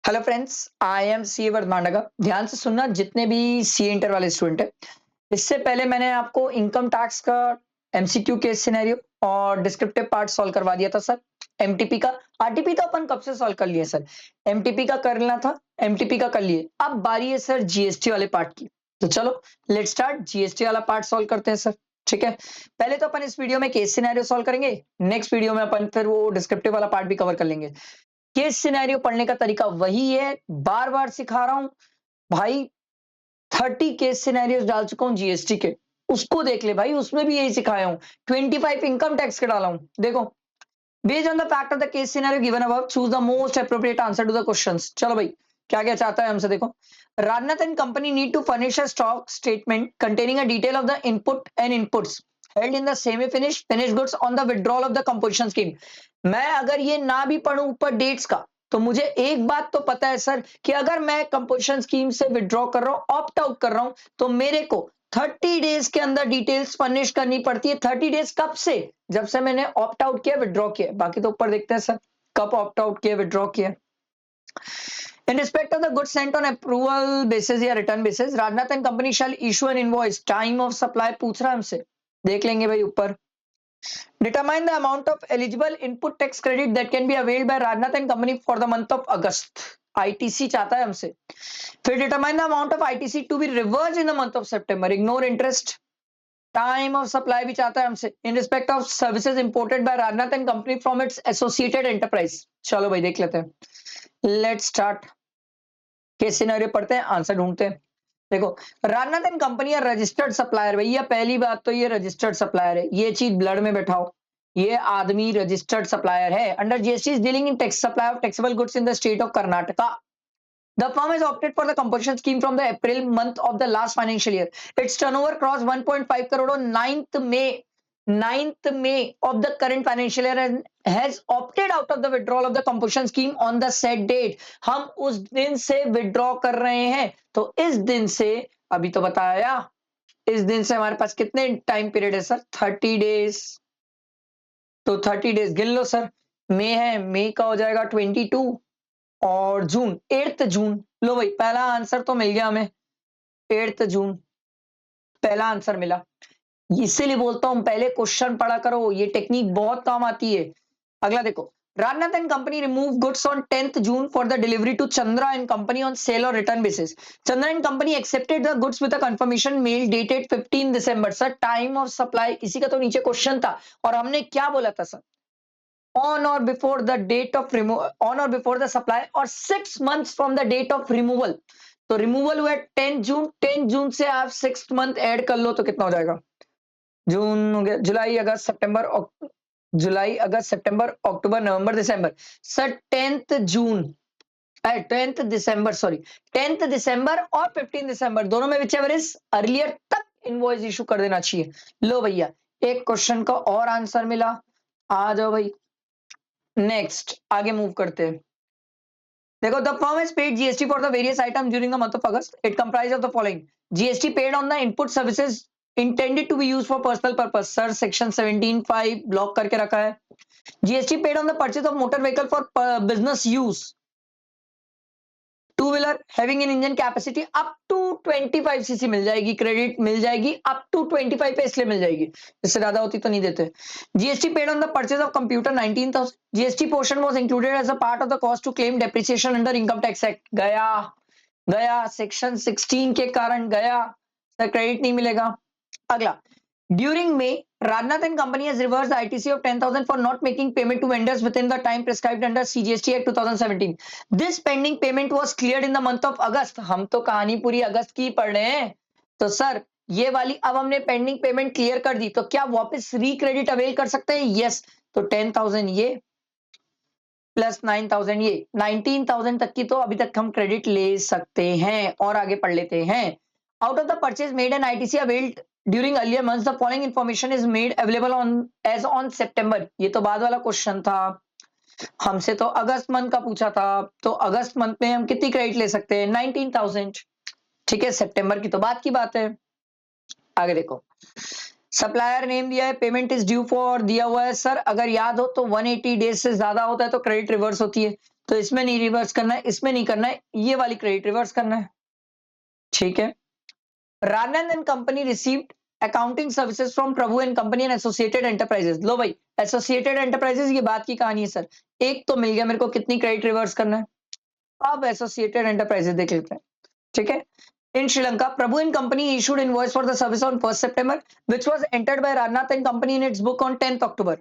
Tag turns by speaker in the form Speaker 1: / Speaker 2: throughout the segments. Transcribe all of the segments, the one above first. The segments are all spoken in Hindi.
Speaker 1: Hello friends, I am C वर्धमानडगा। ध्यान से सुनना जितने भी सी इंटर वाले स्टूडेंट है। इससे पहले मैंने आपको इनकम टैक्स का एमसीक्यू केस सिनेरियो और डिस्क्रिप्टिव पार्ट सॉल्व करवा दिया था सर। एमटीपी का आरटीपी तो अपन कब से सॉल्व कर लिए सर। एमटीपी का कर लेना था, एमटीपी का कर लिए। अब बारी है सर जीएसटी वाले पार्ट की। तो चलो लेट स्टार्ट, जीएसटी वाला पार्ट सॉल्व करते हैं सर। ठीक है, पहले तो अपन इस वीडियो में केस सिनेरियो सॉल्व करेंगे। नेक्स्ट वीडियो में अपन फिर वो डिस्क्रिप्टिव वाला पार्ट भी कवर कर लेंगे। केस सिनेरियो पढ़ने का तरीका वही है, बार बार सिखा रहा हूं भाई। 30 केस सिनेरियोस डाल चुका हूं जीएसटी के, उसको देख ले भाई, उसमें भी यही सिखाया हूं। 25 इनकम टैक्स के डाला हूं। देखो, based on the fact of the case scenario given above, choose the most appropriate answer to the questions. चलो भाई, क्या क्या चाहता है हमसे। देखो, Rajnath and company need to furnish a stock statement containing a detail of the input and inputs held in the semi finished goods on the withdrawal of the compulsion scheme। मैं अगर ये ना भी पढ़ूं ऊपर डेट्स का, तो मुझे एक बात तो पता है सर कि अगर मैं कंपल्शन स्कीम से विड्रॉ कर रहा हूं, ऑप्ट आउट कर रहा हूं, तो मेरे को 30 डेज के अंदर डिटेल्स फर्निश करनी पड़ती है। 30 डेज कब से? जब से मैंने ऑप्ट आउट किया, विड्रॉ किया। बाकी तो ऊपर देखते हैं सर कब ऑप्ट आउट किया, विड्रॉ किया। In respect of the goods sent on approval basis या return basis, Rajnath and company shall issue an invoice। Time of supply पूछ रहा है हमसे, देख लेंगे भाई ऊपर। Determine the amount of eligible input tax credit that can be availed by Rajnath and Company for the month of August। ITC चाहता है हमसे। फिर determine the amount of ITC to be reversed in the month of September। Ignore interest। Time of supply भी चाहता है हमसे in respect of services imported by Rajnath and company from its associated enterprise. चलो भाई देख लेते हैं, लेट्स स्टार्ट। केस सिनेरियो पढ़ते हैं, आंसर ढूंढते हैं। देखो, राजनाथ एंड कंपनी है रजिस्टर्ड सप्लायर। भैया पहली बात तो ये रजिस्टर्ड सप्लायर है, ये चीज ब्लड में बैठाओ। ये आदमी रजिस्टर्ड सप्लायर है। Under GST is dealing in tax supply of taxable goods in the state of Karnataka. The firm has opted for the compulsion scheme from the April month of the last financial year. Its turnover crossed 1.5 crore on 9th May of the current financial year and has opted out of the withdrawal of the compulsion scheme on the said date। हम उस दिन से विड्रॉ कर रहे हैं, तो इस दिन से, अभी तो बताया, इस दिन से हमारे पास कितने टाइम पीरियड है सर? 30 डेज। तो 30 डेज गिन लो सर। मई है, मई का हो जाएगा 22 और जून 8 जून। लो भाई, पहला आंसर तो मिल गया हमें, 8 जून पहला आंसर मिला। इसीलिए बोलता हूं पहले क्वेश्चन पढ़ा करो, ये टेक्निक बहुत काम आती है। अगला देखो, Rajnath and company remove goods on 10th June for the delivery to Chandra and company on sale or return basis. Chandra and company accepted the goods with a confirmation mail dated 15 December. Sir time of supply इसी का तो नीचे क्वेश्चन था, और हमने क्या बोला था sir? on or before the date of on or before the supply or 6 months from the date of removal। तो रिमूवल हुआ 10 जून, 10 जून से आप 6 मंथ ऐड कर लो तो कितना हो जाएगा? जून हो गया, जुलाई अगस्त सितंबर, जुलाई अगस्त सितंबर अक्टूबर नवंबर दिसंबर। सर 10th जून, 10th दिसंबर, सॉरी 10th दिसंबर और 15 दिसंबर दोनों में विचेवर इज अर्लियर तक इनवॉइस इशू कर देना चाहिए। लो भैया, एक क्वेश्चन का और आंसर मिला। आ जाओ भाई, नेक्स्ट आगे मूव करते हैं। देखो, the firm has paid GST for the various item during the month of August. It comprise of the following. GST paid on the input services intended to be used for personal purpose. Sir section 17(5) block करके रखा है। GST paid on the purchase of motor vehicle for business use. Two wheeler having an engine capacity up to 25 CC मिल जाएगी, क्रेडिट मिल जाएगी अप टू 25 पे, इसलिए मिल जाएगी, इससे ज्यादा होती तो नहीं देते। GST paid on the purchase of computer 19,000। GST portion was included as a part of the cost to claim depreciation under income tax act. गया गया सेक्शन 16 के कारण गया सर, क्रेडिट नहीं मिलेगा। अगला, during may Radnath and company has reversed the ITC of 10,000 for not making payment to vendors within the time prescribed under CGST Act 2017। This pending payment was cleared in the month of August। हम तो कहानी पूरी अगस्त की पढ़ रहे हैं, तो सर ये वाली अब हमने पेंडिंग पेमेंट क्लियर कर दी, तो क्या वापस रिक्रेडिट अवेल कर सकते हैं? यस। तो 10,000 ये प्लस 9,000 ये, 19,000 तक की तो अभी तक हम क्रेडिट ले सकते हैं। और आगे पढ़ लेते हैं। Out of the purchase made an ITC availed during earlier months, the following information is made available on as on September. ये तो बाद वाला क्वेश्चन था, हमसे तो अगस्त मंथ का पूछा था। तो अगस्त मंथ में हम कितनी क्रेडिट ले सकते हैं? 19,000। ठीक है, सितंबर की तो बात की बात है। आगे देखो, सप्लायर नेम दिया है, पेमेंट इज ड्यू फॉर दिया हुआ है सर, अगर याद हो तो 180 डेज से ज्यादा होता है तो क्रेडिट रिवर्स होती है, तो इसमें नहीं रिवर्स करना है, इसमें नहीं करना है, ये वाली क्रेडिट रिवर्स करना है। ठीक है। Ranan and company received accounting services from Prabhu and company and associated enterprises. लो भाई, एसोसिएटेड एंटरप्राइजेस ये बात की कहानी है सर, एक तो मिल गया मेरे को, कितनी क्रेडिट रिवर्स करना है, अब एसोसिएटेड एंटरप्राइजेस देख लेते हैं। ठीक है। In Sri Lanka, Prabhu and Company issued invoice for the service on 1st September, which was entered by Ranath and Company in its book on 10th October.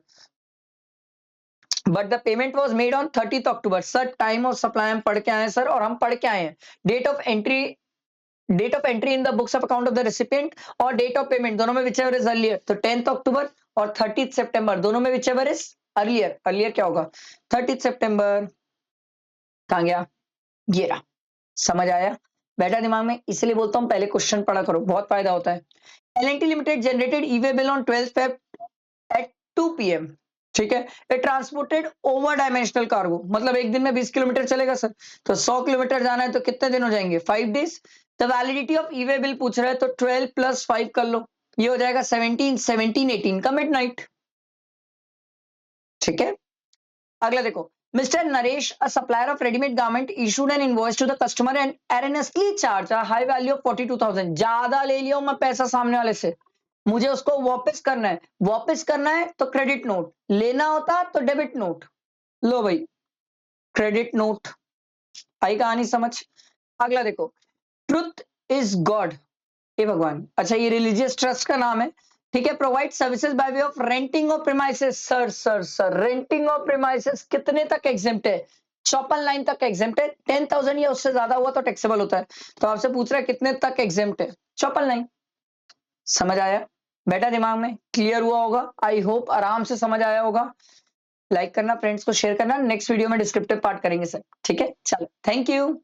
Speaker 1: But the payment was made on 30th October. Sir, time of supply हम पढ़ के आए हैं सर, और हम पढ़ के आए हैं date of entry in the books of account of the recipient और date of payment दोनों में whichever is earlier. तो 10th October और 30th September दोनों में whichever is earlier. Earlier क्या होगा? 30th September कहाँ गया? ये रहा। समझ आया? बैठा दिमाग में, इसलिए बोलता हूं पहले क्वेश्चन पढ़ा करो, बहुत फायदा होता है। L&T limited generated e-way bill on 12 Feb at 2 PM। ठीक है। It transported over dimensional cargo, मतलब एक दिन में 20 किलोमीटर चलेगा सर, तो 100 किलोमीटर जाना है तो कितने दिन हो जाएंगे? 5 days. The validity of e-way bill पूछ रहा है, तो 12 + 5 कर लो, ये हो जाएगा 17 का मिडनाइट। ठीक है। अगला देखो, Mr. Naresh, a supplier of ready-made garment, issued an invoice to the customer and erroneously charged a high value of 42,000। ज्यादा ले लिया मैं पैसा सामने वाले से, मुझे उसको वापस करना है, वापस करना है तो क्रेडिट नोट, लेना होता तो डेबिट नोट। लो भाई, क्रेडिट नोट। आई कहानी समझ? अगला देखो, ट्रुथ इज गॉड, हे भगवान, अच्छा ये रिलीजियस ट्रस्ट का नाम है। ठीक है। Provide services by way of renting of premises. Sir renting of premises कितने तक एग्जेम्प्ट है? 54 लाइन तक एग्जेम्प्ट है, 10,000 या उससे ज्यादा हुआ तो टैक्सेबल होता है, तो आपसे पूछ रहा है कितने तक एग्जेम्प्ट है? 54 लाइन। समझ आया? बेटा दिमाग में क्लियर हुआ होगा, आई होप आराम से समझ आया होगा। लाइक करना, फ्रेंड्स को शेयर करना, नेक्स्ट वीडियो में डिस्क्रिप्टिव पार्ट करेंगे सर। ठीक है, चलो, थैंक यू।